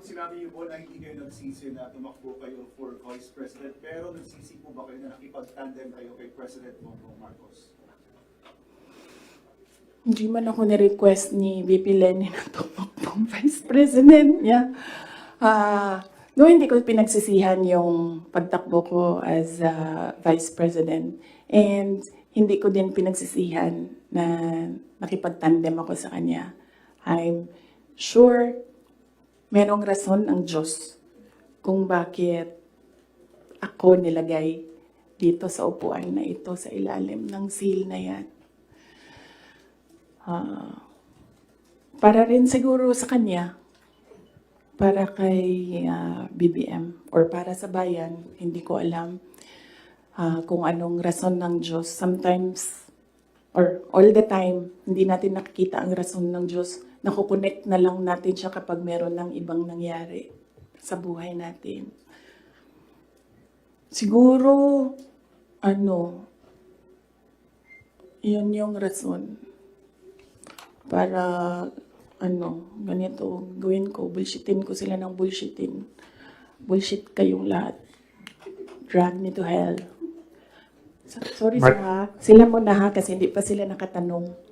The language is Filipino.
sinabi niyo po na hindi kayo nagsisi na tumakbo kayo for Vice President, pero nagsisi po ba kayo na nakipag-tandem kayo kay President Bongbong Marcos? Hindi man ako ni-request ni VP Lenny na tumakbong Vice President niya. No, hindi ko pinagsisihan yung pagtakbo ko as Vice President. And hindi ko din pinagsisihan na nakipag-tandem ako sa kanya. I'm sure merong rason ang Diyos kung bakit ako nilagay dito sa upuan na ito, sa ilalim ng seal na yan. Para rin siguro sa kanya, para kay BBM, or para sa bayan, hindi ko alam kung anong rason ng Diyos. Sometimes, or all the time, hindi natin nakikita ang rason ng Diyos. Nakukonect na lang natin siya kapag meron ng ibang nangyari sa buhay natin. Siguro, yun yung rason. Para, ganito, gawin ko, bullshitin ko sila ng bullshitin. Bullshit kayong lahat. Drag me to hell. Sorry ha. Sila muna ha, kasi hindi pa sila nakatanong.